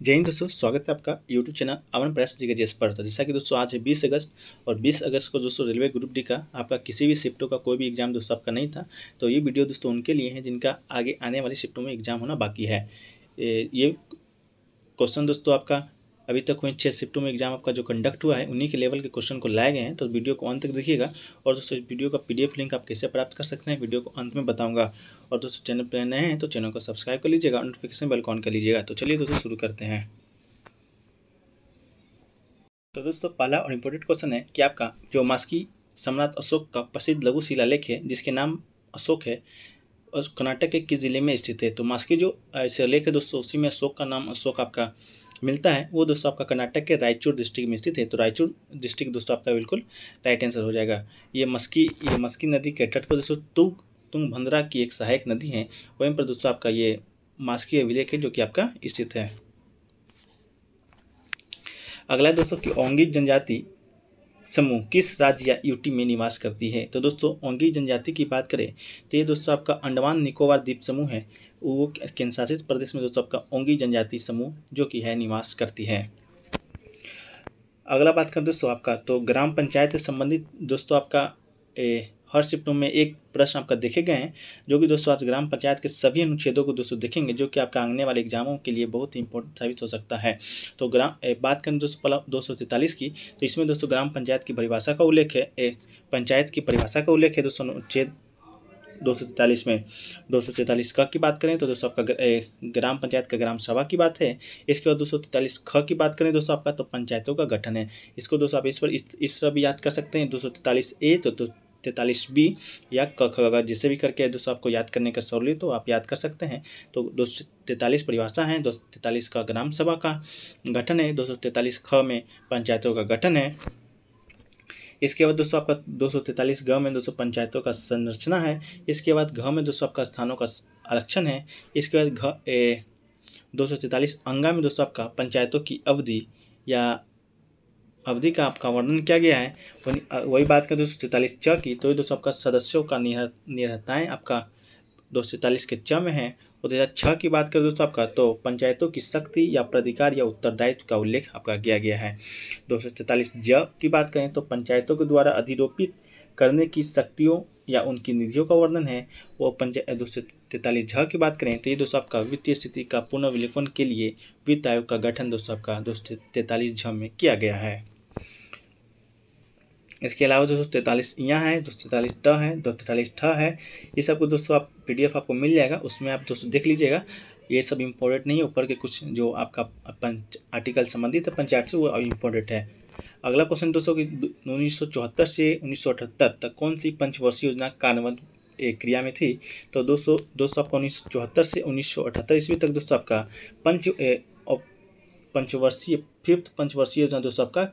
जय हिंद दोस्तों, स्वागत है आपका यूट्यूब चैनल अमन प्रयास जी के जेस पर। तो जैसा कि दोस्तों आज है 20 अगस्त और 20 अगस्त को दोस्तों रेलवे ग्रुप डी का आपका किसी भी शिफ्टों का कोई भी एग्जाम दोस्तों आपका नहीं था। तो ये वीडियो दोस्तों उनके लिए है जिनका आगे आने वाली शिफ्टों में एग्जाम होना बाकी है। ये क्वेश्चन दोस्तों आपका अभी तक हुए 6 शिफ्टों में एग्जाम आपका जो कंडक्ट हुआ है उन्हीं के लेवल के क्वेश्चन को लाए गए हैं। तो वीडियो को अंत तक देखिएगा। और दोस्तों इस वीडियो का PDF लिंक आप कैसे प्राप्त कर सकते हैं वीडियो को अंत में बताऊंगा। और दोस्तों चैनल पर नए हैं तो चैनल को सब्सक्राइब कर लीजिएगा और नोटिफिकेशन बेल ऑन कर लीजिएगा। तो चलिए दोस्तों शुरू करते हैं। तो दोस्तों पहला और इम्पोर्टेंट क्वेश्चन है कि आपका जो मास्की सम्राट अशोक का प्रसिद्ध लघु शिलालेख है जिसके नाम अशोक है और कर्नाटक के किस जिले में स्थित है। तो मास्की जो शिलालेख है दोस्तों उसी में अशोक का नाम अशोक आपका मिलता है। वो दोस्तों आपका कर्नाटक के रायचूर डिस्ट्रिक्ट में स्थित है। तो रायचूर डिस्ट्रिक्ट दोस्तों आपका बिल्कुल राइट आंसर हो जाएगा। ये मस्की नदी के तट पर दोस्तों तुंगभद्रा की एक सहायक नदी है। वहीं पर दोस्तों आपका ये मास्की अभिलेख है जो कि आपका स्थित है। अगला दोस्तों की ओंगी जनजाति समूह किस राज्य या यूटी में निवास करती है। तो दोस्तों ओंगी जनजाति की बात करें तो ये दोस्तों आपका अंडमान निकोबार द्वीप समूह है। वो केंद्र शासित प्रदेश में दोस्तों आपका ओंगी जनजाति समूह जो कि है निवास करती है। अगला बात करें दोस्तों आपका तो ग्राम पंचायत से संबंधित दोस्तों आपका हर शिफ्टों में एक प्रश्न आपका देखे गए हैं जो कि दोस्तों आज ग्राम पंचायत के सभी अनुच्छेदों को दोस्तों देखेंगे जो कि आपका आने वाले एग्जामों के लिए बहुत ही इंपॉर्टेंट साबित हो सकता है। तो बात करें दोस्तों 243 की तो इसमें दोस्तों ग्राम पंचायत की परिभाषा का उल्लेख है। पंचायत की परिभाषा का उल्लेख है दोस्तों अनुच्छेद 243 में। 243 क की बात करें तो दोस्तों आपका ग्राम पंचायत का ग्राम सभा की बात है। इसके बाद 243 ख की बात करें दोस्तों आपका तो पंचायतों का गठन है। इसको दोस्तों आप इस तरह भी याद कर सकते हैं 243 ए तो 43 बी या क ख जिसे भी करके दोस्तों आपको याद करने का सहूलियत तो आप याद कर सकते हैं। तो 243 परिभाषा है, 243 का ग्राम सभा का गठन है, 243 ख में पंचायतों का गठन है। इसके बाद दोस्तों आपका 243 ग में दोस्तों पंचायतों का संरचना है। इसके बाद घ में दोस्तों आपका स्थानों का आरक्षण है। इसके बाद 243 अंगा में दोस्तों आपका पंचायतों की अवधि का आपका वर्णन किया गया है। वही बात करें 243 च की तो ये दोस्तों आपका सदस्यों का निरताएँ आपका 243 के च में है। और 2006 की बात करें दोस्तों आपका तो पंचायतों की शक्ति या प्राधिकार या उत्तरदायित्व का उल्लेख आपका किया गया है। 243 ज की बात करें तो पंचायतों के द्वारा अधिरोपित करने की शक्तियों या उनकी निधियों का वर्णन है। वो 243 झ की बात करें तो ये दोस्तों आपका वित्तीय स्थिति का पुनर्विलेखन के लिए वित्त आयोग का गठन दोस्तों आपका 243 झ में किया गया है। इसके अलावा 243 यहाँ है, 243 ट है, 243 ठ है। ये सब को दोस्तों आप PDF आपको मिल जाएगा, उसमें आप दोस्तों देख लीजिएगा। ये सब इम्पोर्टेंट नहीं है, ऊपर के कुछ जो आपका आर्टिकल संबंधित है पंचायत से वो इम्पोर्टेंट है। अगला क्वेश्चन दोस्तों कि 1974 से 1978 तक कौन सी पंचवर्षीय योजना कार्यान्वयन क्रिया में थी। तो दोस्तों आपका 1974 से 1978 ईस्वी तक दोस्तों आपका फिफ्थ पंचवर्षीय योजना दोस्तों आपका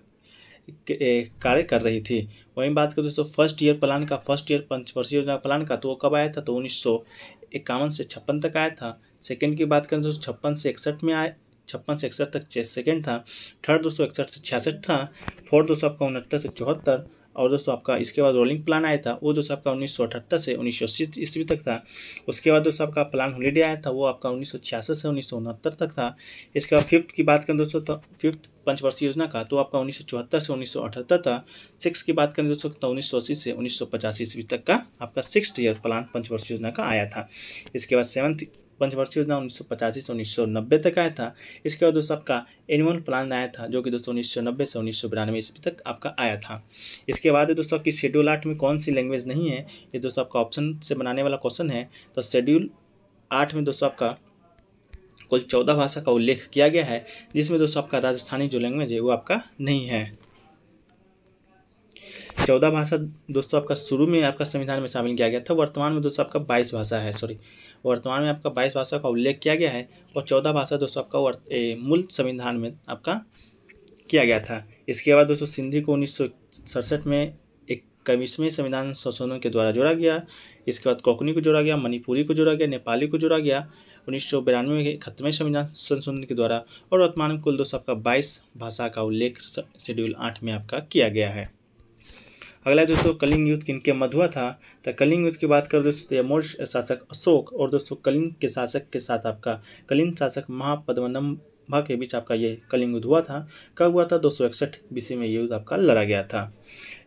कार्य कर रही थी। वहीं बात करें दोस्तों फर्स्ट ईयर पंचवर्षीय योजना प्लान का तो वो कब आया था तो 1951 से 56 तक आया था। सेकंड की बात करें दोस्तों 56 से 61 तक सेकंड था। थर्ड दोस्तों 61 से 66 था। फोर्थ दोस्तों आपका 69 से 74 और दोस्तों आपका इसके बाद रोलिंग प्लान आया था वो दोस्तों आपका 1978 से 1980 ईस्वी तक था। उसके बाद दोस्तों आपका प्लान हॉलीडे आया था वो आपका 1966 से 1969 तक था। इसके बाद फिफ्थ की बात करें दोस्तों तो फिफ्थ पंचवर्षीय योजना का तो आपका 1974 से 1978 था। सिक्स की बात करें दोस्तों तो 1980 से 1985 ईस्वी तक का आपका 6th ईयर प्लान पंचवर्षीय योजना का आया था। इसके बाद 7th पंचवर्षीय योजना 1985 से 1990 तक आया था। इसके बाद दोस्तों आपका एनुअल प्लान आया था जो कि दोस्तों 1990 से 1992 ईस्वी तक आपका आया था। इसके बाद दोस्तों की शेड्यूल 8 में कौन सी लैंग्वेज नहीं है। ये दोस्तों आपका ऑप्शन से बनाने वाला क्वेश्चन है। तो शेड्यूल 8 में दोस्तों आपका कुल 14 भाषा का उल्लेख किया गया है जिसमें दोस्तों आपका राजस्थानी जो लैंग्वेज है वो आपका नहीं है। 14 भाषा दोस्तों आपका शुरू में आपका संविधान में शामिल किया गया था। वर्तमान में दोस्तों आपका 22 भाषा है वर्तमान में आपका 22 भाषा का उल्लेख किया गया है और 14 भाषा दोस्तों आपका मूल संविधान में आपका किया गया था। इसके बाद दोस्तों सिंधी को 1967 में 21वें संविधान संशोधन के द्वारा जोड़ा गया। इसके बाद कोंकणी को जोड़ा गया, मणिपुरी को जोड़ा गया, नेपाली को जोड़ा गया 1992 के 71वें संविधान संशोधन के द्वारा। और वर्तमान में कुल दोस्तों आपका 22 भाषा का उल्लेख शेड्यूल 8 में आपका किया गया है। अगला दोस्तों कलिंग युद्ध किनके मध्य हुआ था। तो कलिंग युद्ध की बात करें दोस्तों तो मौर्य शासक अशोक और दोस्तों कलिंग के शासक के साथ आपका कलिंग शासक महापद्मनम सभा के बीच आपका ये कलिंग युद्ध हुआ था। कब हुआ था? 261 BC में ये युद्ध आपका लड़ा गया था।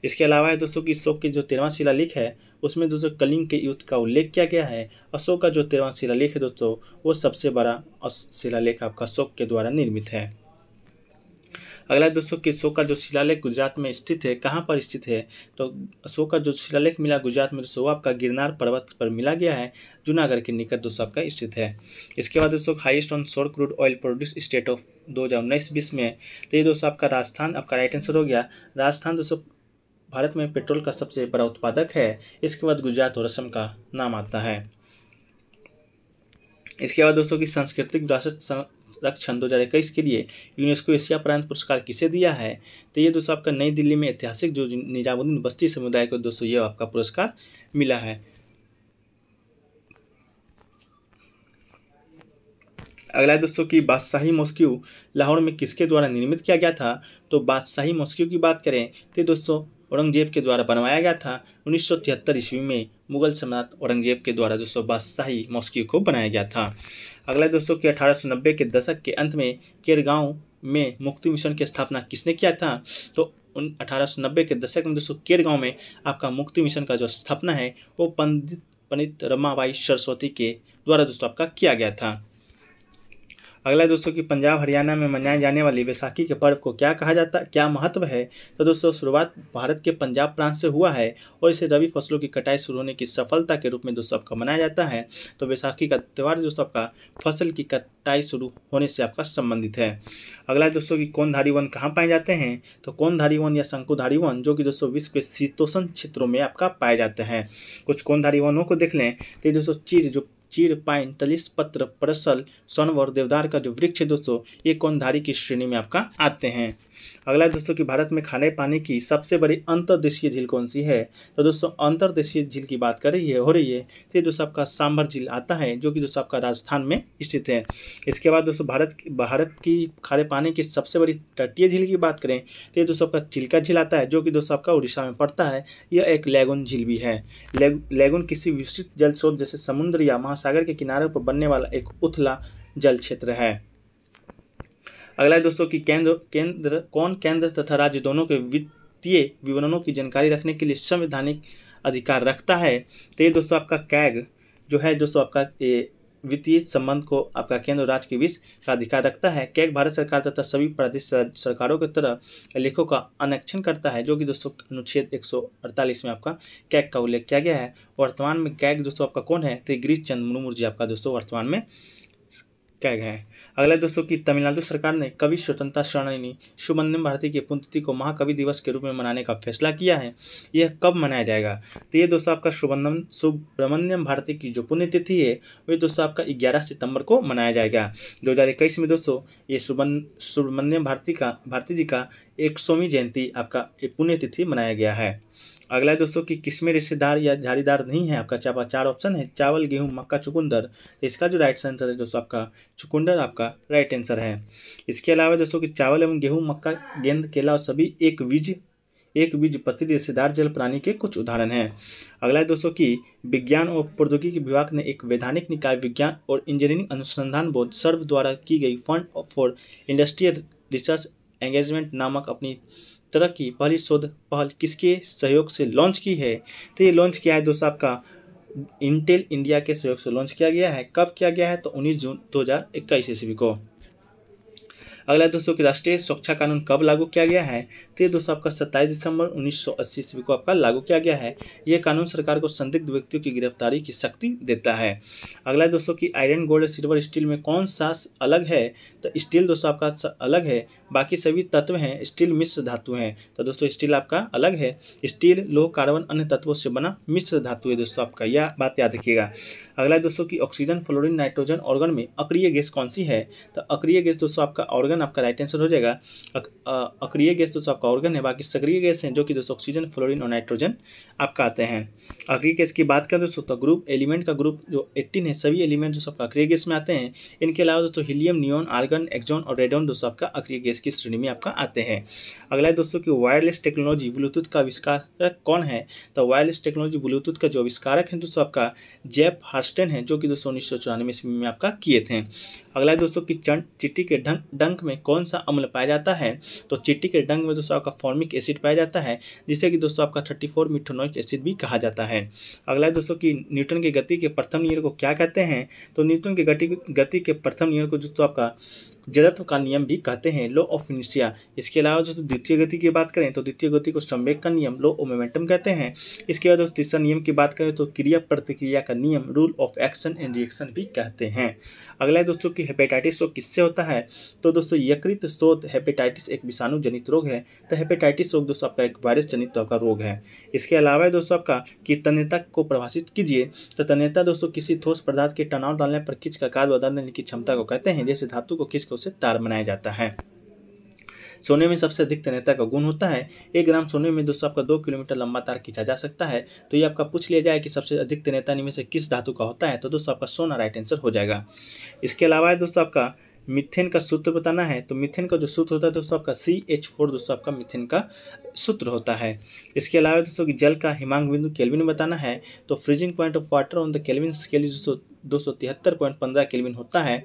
इसके अलावा है दोस्तों कि अशोक की जो 13वां शिलालेख है उसमें दोस्तों कलिंग के युद्ध का उल्लेख किया गया है। अशोक का जो 13वां शिलालेख है दोस्तों वो सबसे बड़ा शिलालेख आपका अशोक के द्वारा निर्मित है। अगला दोस्तों कि अशोक का जो शिलालेख गुजरात में स्थित है, कहाँ पर स्थित है? तो अशोक का जो शिलालेख मिला गुजरात में दोस्तों आपका गिरनार पर्वत पर मिला गया है, जूनागढ़ के निकट दोस्तों आपका स्थित है। इसके बाद दोस्तों हाईएस्ट ऑन सोर crude oil produce state of 2019-20 में, तो ये दोस्तों आपका राजस्थान आपका राइट आंसर हो गया। राजस्थान दोस्तों भारत में पेट्रोल का सबसे बड़ा उत्पादक है। इसके बाद गुजरात और असम का नाम आता है। इसके बाद दोस्तों की सांस्कृतिक विरासत संरक्षण 2021 के लिए यूनेस्को एशिया प्रांत पुरस्कार किसे दिया है? तो ये दोस्तों आपका नई दिल्ली में ऐतिहासिक जो निजामुद्दीन बस्ती समुदाय को दोस्तों ये आपका पुरस्कार मिला है। अगला दोस्तों की बादशाही मॉस्क्यू लाहौर में किसके द्वारा निर्मित किया गया था? तो बादशाही मॉस्क्यू की बात करें तो दोस्तों औरंगजेब के द्वारा बनवाया गया था। 1973 ईस्वी में मुगल सम्राट औरंगजेब के द्वारा दोस्तों बादशाही मॉस्क्यू को बनाया गया था। अगला दोस्तों कि 1890 के दशक के अंत में केरगांव में मुक्ति मिशन की स्थापना किसने किया था? तो 1890 के दशक में दोस्तों केरगांव में आपका मुक्ति मिशन का जो स्थापना है वो पंडित रमाबाई सरस्वती के द्वारा दोस्तों आपका किया गया था। अगला दोस्तों कि पंजाब हरियाणा में मनाए जाने वाली बैसाखी के पर्व को क्या कहा जाता है, क्या महत्व है? तो दोस्तों शुरुआत भारत के पंजाब प्रांत से हुआ है और इसे रबी फसलों की कटाई शुरू होने की सफलता के रूप में दोस्तों आपका मनाया जाता है। तो बैसाखी का त्यौहार दोस्तों आपका फसल की कटाई शुरू होने से आपका संबंधित है। अगला दोस्तों कि कोनधारी वन कहाँ पाए जाते हैं? तो कोनधारी वन या शंकुधारी वन जो कि दोस्तों विश्व के शीतोष्ण क्षेत्रों में आपका पाए जाते हैं। कुछ कोनधारी वनों को देख लें तो दोस्तों चीड़, पाइन, तलिस पत्र, परसल, सौनव और देवदार का जो वृक्ष है दोस्तों ये कोनधारी की श्रेणी में आपका आते हैं। अगला दोस्तों कि भारत में खाने पानी की सबसे बड़ी अंतर्देशीय झील कौन सी है? तो दोस्तों अंतर्देशीय झील की बात हो रही है तो ये दोस्तों आपका सांभर झील आता है जो कि दोस्तों आपका राजस्थान में स्थित है। इसके बाद दोस्तों भारत की खारे पानी की सबसे बड़ी तटीय झील की बात करें तो ये दोस्तों आपका चिल्का झील आता है जो कि दोस्तों आपका उड़ीसा में पड़ता है। यह एक लैगून झील भी है। लैगून किसी विस्तृत जल स्रोत जैसे समुद्र या महासागर के किनारे पर बनने वाला एक उथला जल क्षेत्र है। अगला है दोस्तों कि केंद्र तथा राज्य दोनों के वित्तीय विवरणों की जानकारी रखने के लिए संवैधानिक अधिकार रखता है। तो ये दोस्तों आपका कैग जो है दोस्तों आपका वित्तीय संबंध को आपका केंद्र और राज्य के बीच का अधिकार रखता है। कैग भारत सरकार तथा सभी प्रादेशिक सरकारों की तरह लेखों का अनुरक्षण करता है जो कि दोस्तों अनुच्छेद 148 में आपका कैग का उल्लेख किया गया है। वर्तमान में कैग दोस्तों आपका कौन है? तो गिरीश चंद्र मुर्मू जी आपका दोस्तों वर्तमान में कैग है। अगला दोस्तों की तमिलनाडु सरकार ने कवि स्वतंत्रता सेनानी सुब्रमण्यम भारती की पुण्यतिथि को महाकवि दिवस के रूप में मनाने का फैसला किया है। यह कब मनाया जाएगा? तो ये दोस्तों आपका सुब्रमण्यम भारती की जो पुण्यतिथि है वह दोस्तों आपका 11 सितंबर को मनाया जाएगा। 2021 में दोस्तों ये सुब्रमण्यम भारती जी का 100वीं जयंती आपका पुण्यतिथि मनाया गया है। अगला है दोस्तों कि किसमें रिश्तेदार या झाड़ीदार नहीं है? आपका 4 ऑप्शन है, चावल, गेहूं, मक्का, चुकंदर। तो इसका जो राइट आंसर है दोस्तों आपका चुकंदर आपका राइट आंसर है। इसके अलावा दोस्तों कि चावल एवं गेहूं, मक्का, गेंद, केला और सभी एक बीज पत्री रिश्तेदार जल प्राणी के कुछ उदाहरण हैं। अगला है दोस्तों कि विज्ञान और प्रौद्योगिकी विभाग ने एक वैधानिक निकाय विज्ञान और इंजीनियरिंग अनुसंधान बोर्ड सर्व द्वारा की गई fund for industrial research engagement नामक अपनी तरह की पहली शोध पहल किसके सहयोग से लॉन्च की है? तो ये लॉन्च किया है दोस्तों आपका इंटेल इंडिया के सहयोग से लॉन्च किया गया है। कब किया गया है? तो 19 जून 2021 ईस्वी को। अगला दोस्तों कि राष्ट्रीय सुरक्षा कानून कब लागू किया गया है? तो ये दोस्तों आपका 27 दिसंबर 1980 ईस्वी को आपका लागू किया गया है। यह कानून सरकार को संदिग्ध व्यक्तियों की गिरफ्तारी की शक्ति देता है। अगला दोस्तों कि आयरन, गोल्ड, सिल्वर, स्टील में कौन सा अलग है? तो स्टील दोस्तों आपका अलग है, बाकी सभी तत्व हैं स्टील मिश्र धातु हैं। तो दोस्तों स्टील आपका अलग है। स्टील लोह, कार्बन अन्य तत्वों से बना मिश्र धातु है दोस्तों आपका, यह बात याद रखिएगा। अगला दोस्तों कि ऑक्सीजन, फ्लोरीन, नाइट्रोजन ऑर्गन में अक्रिय गैस कौन सी है? तो अक्रिय गैस दोस्तों आपका ऑर्गन आपका राइट आंसर हो जाएगा। अक्रिय गैस दोस्तों आपका ऑर्गन है, बाकी सक्रिय गैस हैं जो कि दोस्तों ऑक्सीजन, फ्लोरीन और नाइट्रोजन आपका आते हैं। अक्रिय गैस की बात करें दोस्तों तो ग्रुप एलिमेंट का ग्रुप जो 18 है, सभी एलिमेंट जो आपका अक्रिय गैस में आते हैं। इनके अलावा दोस्तों हीलियम, नियॉन, आर्गन, एक्सॉन और रेडॉन दोस्तों आपका अक्रिय गैस की श्रेणी में आपका आते हैं। अगला है दोस्तों कि वायरलेस टेक्नोलॉजी ब्लूटूथ का आविष्कारक कौन है? तो वायरलेस टेक्नोलॉजी ब्लूटूथ का जो आविष्कारक है दोस्तों आपका जेफ हार्स्टेन है जो कि दोस्तों 1994 ईस्वी में आपका किए थे। अगला है दोस्तों कि चींटी के डंक में कौन सा अम्ल पाया जाता है। तो चींटी के डंक में दोस्तों आपका फॉर्मिक एसिड पाया जाता है, जिसे कि दोस्तों आपका 34 मिथेनोइक एसिड भी कहा जाता है। अगला है दोस्तों कि न्यूटन की गति के प्रथम नियम को क्या कहते हैं। तो न्यूटन की गति के प्रथम नियम को दोस्तों आपका जड़त्व का नियम भी कहते हैं, लॉ ऑफ इनर्शिया। इसके अलावा दोस्तों द्वितीय गति की बात करें तो द्वितीय गति को संवेग का नियम, लॉ ऑफ मोमेंटम कहते हैं। इसके बाद दोस्तों तीसरा नियम की बात करें तो क्रिया प्रतिक्रिया का नियम, rule of action and reaction भी कहते हैं। अगला है दोस्तों कि हेपेटाइटिस रोग किससे होता है। तो दोस्तों यकृत स्रोत हेपेटाइटिस एक विषाणु जनित रोग है। तो हेपेटाइटिस रोग दोस्तों आपका एक वायरस जनित आपका रोग है। इसके अलावा दोस्तों आपका कि तन्यता को परिभाषित कीजिए। तो तन्यता दोस्तों किसी ठोस पदार्थ के तनाव डालने पर खींच का आकार बदलने की क्षमता को कहते हैं, जैसे धातु को खींच कर उसे तार बनाया जाता है। सोने में सबसे अधिक तन्यता का गुण होता है। 1 ग्राम सोने में दोस्तों आपका 2 किलोमीटर लंबा तार खींचा जा सकता है। तो ये आपका पूछ लिया जाए कि सबसे अधिक तन्यता इनमें से किस धातु का होता है, तो दोस्तों आपका सोना राइट आंसर हो जाएगा। इसके अलावा दोस्तों आपका मीथेन का सूत्र बताना है। तो मीथेन का जो सूत्र होता है दोस्तों आपका CH4 दोस्तों आपका मीथेन का सूत्र होता है। इसके अलावा दोस्तों कि जल का हिमांक बिंदु केल्विन में बताना है। तो freezing point of water on the kelvin scale 273.15 kelvin होता है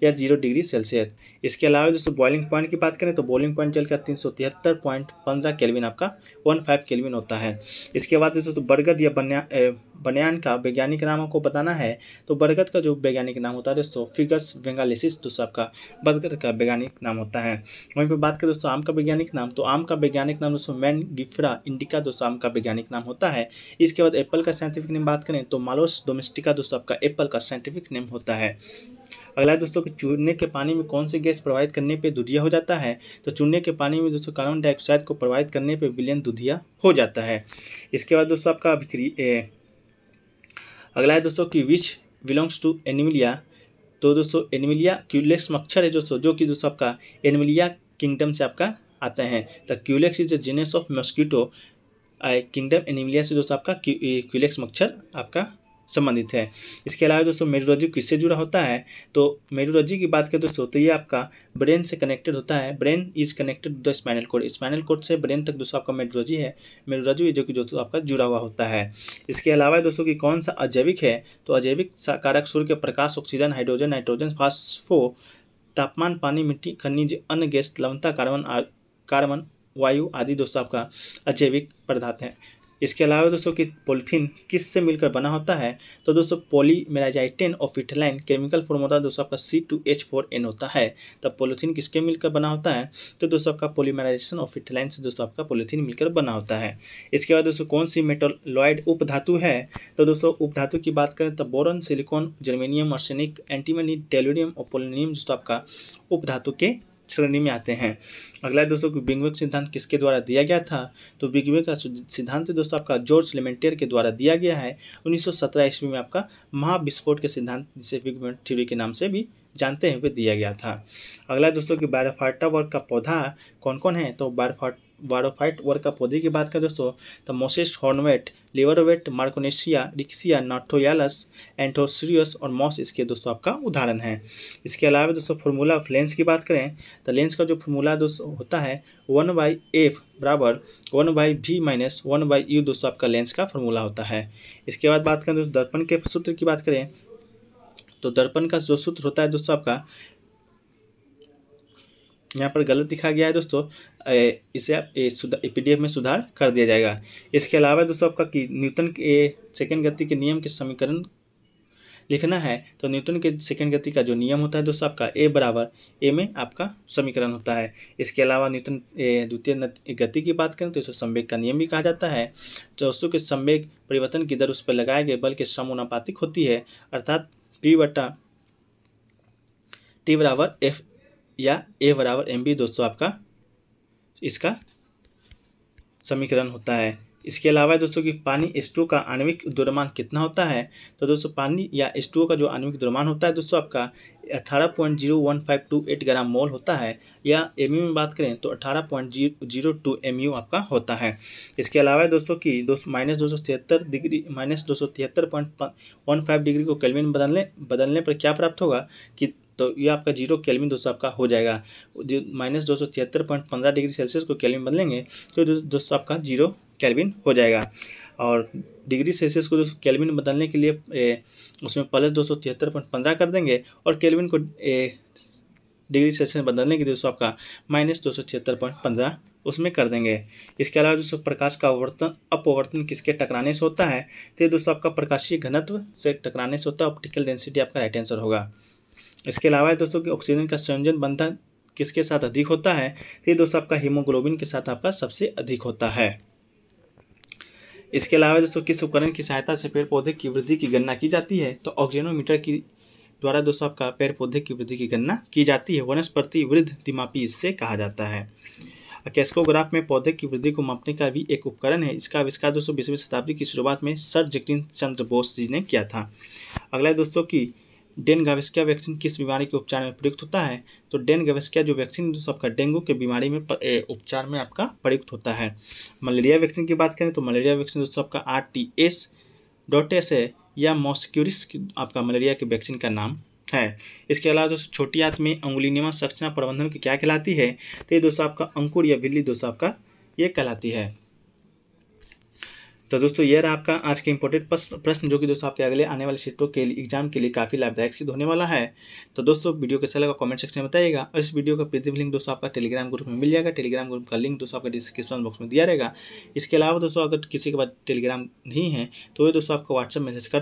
या 0 डिग्री सेल्सियस। इसके अलावा दोस्तों बॉइलिंग पॉइंट की बात करें तो बॉइलिंग पॉइंट जल का 373.15 केल्विन आपका 15 केल्विन होता है। इसके बाद दोस्तों बरगद या बनियान का वैज्ञानिक नाम आपको बताना है। तो बरगद का जो वैज्ञानिक नाम होता है दोस्तों फिगस बेंगालेसिस दोस्तों आपका बरगद का वैज्ञानिक नाम होता है। वहीं पर बात करें दोस्तों आम का वैज्ञानिक नाम, तो आम का वैज्ञानिक नाम दोस्तों मैनगिफेरा इंडिका दोस्तों आम का वैज्ञानिक नाम होता है। इसके बाद एप्पल का साइंटिफिक नेम बात करें तो मालोस डोमेस्टिका दोस्तों आपका एप्पल का साइंटिफिक नेम होता है। अगला है दोस्तों कि चूने के पानी में कौन सी गैस प्रवाहित करने पे दूधिया हो जाता है। तो चूने के पानी में दोस्तों कार्बन डाइऑक्साइड को प्रवाहित करने पे विलयन दूधिया हो जाता है। इसके बाद दोस्तों आपका अगला है दोस्तों कि विच बिलोंग्स टू एनिमिलिया। तो दोस्तों एनिमिलिया क्यूलेक्स मच्छर है दोस्तों, जो कि दोस्तों आपका एनिमिलिया किंगडम से आपका आता है। तो Culex is the genus of mosquito, kingdom Animalia से दोस्तों आपका क्यूलेक्स मच्छर आपका संबंधित है। इसके अलावा दोस्तों मेडोलॉजी किससे जुड़ा होता है। तो मेडोलॉजी की बात करें दोस्तों तो ये आपका ब्रेन से कनेक्टेड होता है। Brain is connected to the spinal cord, spinal cord से ब्रेन तक दोस्तों आपका मेडोलॉजी है। मेडोलॉजी जो कि दोस्तों आपका जुड़ा हुआ होता है। इसके अलावा दोस्तों कि कौन सा अजैविक है। तो अजैविक कारक सूर्य के प्रकाश, ऑक्सीजन, हाइड्रोजन, नाइट्रोजन, फास्फो, तापमान, पानी, मिट्टी, खनिज, अन्य गैस, लवणता, कार्बन, वायु आदि दोस्तों आपका अजैविक पदार्थ है। इसके अलावा दोस्तों कि पॉलीथीन किससे मिलकर बना होता है। तो दोस्तों पॉलीमेराइजाइटेन ऑफ इथाइल केमिकल फॉर्मूला दोस्तों आपका C2H4N होता है। तब पॉलीथीन किसके मिलकर बना होता है। तो दोस्तों आपका पॉलीमेराइजेशन ऑफ इथाइल से दोस्तों आपका पॉलीथीन मिलकर बना होता है। इसके बाद दोस्तों कौन सी मेटालॉइड उपधातु है। तो दोस्तों उपधातु की बात करें तो boron, silicon, germanium, arsenic, antimony, tellurium और पोलोनियम दोस्तों आपका उपधातु के श्रेणी में आते हैं। अगला दोस्तों कि बिग बैंग सिद्धांत किसके द्वारा दिया गया था। तो बिग बैंग का सिद्धांत दोस्तों आपका जॉर्ज लेमेंटियर के द्वारा दिया गया है 1917 ईस्वी में आपका महाविस्फोट के सिद्धांत, जिसे बिग बैंग थ्योरी के नाम से भी जानते हैं, वे दिया गया था। अगला दोस्तों कि बैरोफाइटा वर्ग का पौधा कौन कौन है। तो बैरोफाइट वर्ग का पौधे की बात करें दोस्तों तो मोसेस, हॉर्नवेट, लिवरवेट, मार्कोनेशिया, डिक्सिया, नाथोयालस, एंथोसरियस और मॉस इसके दोस्तों आपका उदाहरण है। इसके अलावा दोस्तों फार्मूला ऑफ लेंस की बात करें तो लेंस का जो फार्मूला दोस्तों होता है 1/f बराबर 1/v माइनस 1/u दोस्तों आपका लेंस का फार्मूला होता है। इसके बाद बात करें दोस्तों दर्पण के सूत्र की बात करें तो दर्पण का जो सूत्र होता है दोस्तों आपका यहाँ पर गलत दिखा गया है दोस्तों, इसे आप PDF में सुधार कर दिया जाएगा। इसके अलावा दोस्तों आपका कि न्यूटन के सेकंड गति के नियम के समीकरण लिखना है। तो न्यूटन के सेकंड गति का जो नियम होता है दोस्तों आपका A बराबर A में आपका समीकरण होता है। इसके अलावा न्यूटन द्वितीय गति की बात करें तो इसे संवेग का नियम भी कहा जाता है। तो वस्तु के संवेग परिवर्तन की दर उस पर लगाए गए बल के समानुपातिक होती है, अर्थात P/T बराबर F या A बराबर mb दोस्तों आपका इसका समीकरण होता है। इसके अलावा दोस्तों कि पानी H2 का आणविक द्रव्यमान कितना होता है। तो दोस्तों पानी या H2 का जो आणविक द्रव्यमान होता है दोस्तों आपका 18.01528 ग्राम मोल होता है, या mu में बात करें तो 18.002 mu आपका होता है। इसके अलावा दोस्तों कि -273 डिग्री -273.15 डिग्री को केल्विन बदलने पर क्या प्राप्त होगा कि तो ये आपका 0 केल्विन दोस्तों आपका हो जाएगा। -273.15 डिग्री सेल्सियस को केल्विन बदलेंगे तो दोस्तों आपका 0 केल्विन हो जाएगा। और डिग्री सेल्सियस को दोस्तों केल्विन में बदलने के लिए उसमें प्लस 273.15 कर देंगे और केल्विन को डिग्री सेल्सियस में बदलने के लिए दोस्तों आपका माइनस 276.15 उसमें कर देंगे। इसके अलावा दोस्तों प्रकाश का अपवर्तन किसके टकराने से होता है, तो ये दोस्तों आपका प्रकाशीय घनत्व से टकराने से होता है। ऑप्टिकल डेंसिटी आपका राइट आंसर होगा। इसके अलावा दोस्तों कि ऑक्सीजन का संयोजन बंधन किसके साथ अधिक होता है, तो ये दोस्तों आपका हीमोग्लोबिन के साथ आपका सबसे अधिक होता है। इसके अलावा दोस्तों किस उपकरण की सहायता से पेड़ पौधे की वृद्धि की गणना की जाती है, तो ऑक्सीजनोमीटर की द्वारा दोस्तों आपका पेड़ पौधे की वृद्धि की गणना की जाती है। वनस्पति वृद्धि दिमापी इससे कहा जाता है। कैस्कोग्राफ में पौधे की वृद्धि को मापने का भी एक उपकरण है। इसका आविष्कार दोस्तों 20वीं शताब्दी की शुरुआत में सर जगदीश चंद्र बोस जी ने किया था। अगला दोस्तों की डेंगू वैक्सीन किस बीमारी के उपचार में प्रयुक्त होता है, तो डेंगू जो वैक्सीन दोस्तों आपका डेंगू के बीमारी में उपचार में आपका प्रयुक्त होता है। मलेरिया वैक्सीन की बात करें तो मलेरिया वैक्सीन दोस्तों आपका RTS.S है या मॉस्क्यूरिस आपका मलेरिया की वैक्सीन का नाम है। इसके अलावा दोस्तों छोटी आंत में अंगुलीनुमा संरचना प्रबंधन की क्या कहलाती है, तो ये दोस्तों आपका अंकुर या बिल्ली दोस्तों आपका ये कहलाती है। तो दोस्तों ये रहा आपका आज के इंपॉर्टेंट प्रश्न जो कि दोस्तों आपके अगले आने वाले सीटों के एग्जाम के लिए काफ़ी लाभदायक सिद्ध होने वाला है। तो दोस्तों वीडियो कैसा लगा कमेंट सेक्शन में बताइएगा और इस वीडियो का पीडीएफ लिंक दोस्तों आपका टेलीग्राम ग्रुप में मिल जाएगा। टेलीग्राम ग्रुप का लिंक दोस्तों आपका डिस्क्रिप्शन बॉक्स में दिया रहेगा। इसके अलावा दोस्तों अगर किसी के पास टेलीग्राम नहीं है तो ये दोस्तों आपको व्हाट्सअप मैसेज कर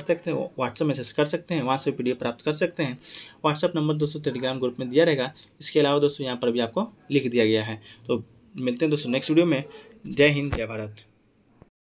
सकते हैं, वहाँ से पीडीएफ प्राप्त कर सकते हैं। व्हाट्सअप नंबर दोस्तों टेलीग्राम ग्रुप में दिया रहेगा। इसके अलावा दोस्तों यहाँ पर भी आपको लिख दिया गया है। तो मिलते हैं दोस्तों नेक्स्ट वीडियो में। जय हिंद, जय भारत।